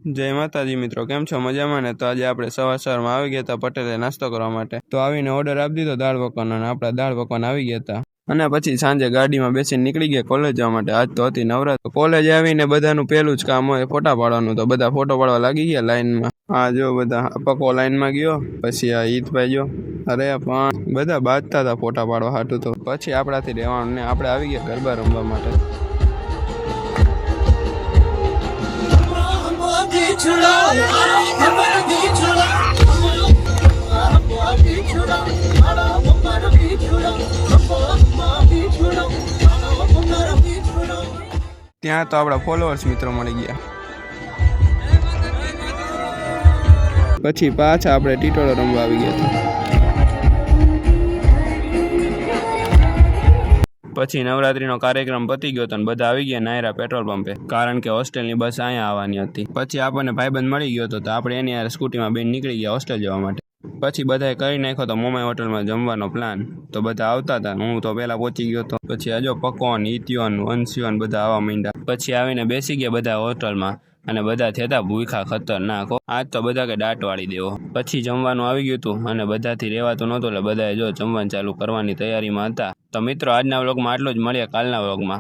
જય માતાજી મિત્રો, કેમ છો? મજામાં ને? તો આજે આપણે સવારમાં આવી ગયા હતા પટેલે નાસ્તો કરવા માટે. તો આવીને ઓર્ડર આપી દીધો દાળ પકવાનનો, અને આપણા દાળ પકવાન આવી ગયા હતા. અને પછી સાંજે ગાડીમાં બેસીને નીકળી ગયા કોલેજ જવા માટે. આજ તો હતી નવરાત્રી. કોલેજ આવીને બધાનું પહેલું જ કામ હોય ફોટા પાડવાનું. તો બધા ફોટો પાડવા લાગી ગયા લાઈનમાં. આ જો બધા પકો લાઈનમાં ગયો, પછી આ ઈદભાઈ જો, અરે પણ બધા બાજતા હતા ફોટા પાડવા હાટું. તો પછી આપણાથી રહેવાનું ને આપણે આવી ગયા ગરબા રમવા માટે. ત્યાં તો આપણા ફોલોઅર્સ મિત્રો મળી ગયા. પછી પાછા આપણે ટીટોળો રમવા આવી ગયા હતા. પછી નવરાત્રીનો કાર્યક્રમ પતી ગયો હતો અને બધા આવી ગયા નાયરા પેટ્રોલ પંપે, કારણ કે હોસ્ટેલની બસ અહીંયા આવવાની હતી. પછી આપણને ભાઈબંધ મળી ગયો હતો, તો આપણે એની યાર સ્કૂટીમાં બેન નીકળી ગયા હોસ્ટેલ જવા માટે. પછી બધાએ કરી નાખ્યો તો મોમાઈ હોટલમાં જમવાનો પ્લાન. તો બધા આવતા હતા, હું તો પહેલા પહોંચી ગયો હતો. પછી આજો પકોન, ઈત્યોન, અંશ્યોન બધા આવવા માંડ્યા. પછી આવીને બેસી ગયા બધા હોટલમાં, અને બધા થયા ભૂખા ખતરનાક. આજ તો બધા કે દાટ વાળી દેવો. પછી જમવાનું આવી ગયું હતું, અને બધાથી રહેવાતું નહોતું, એટલે બધાએ જો જમવાનું ચાલુ કરવાની તૈયારીમાં હતા. તો મિત્રો, આજના વ્લોગમાં આટલું જ. મળીએ કાલના વ્લોગમાં.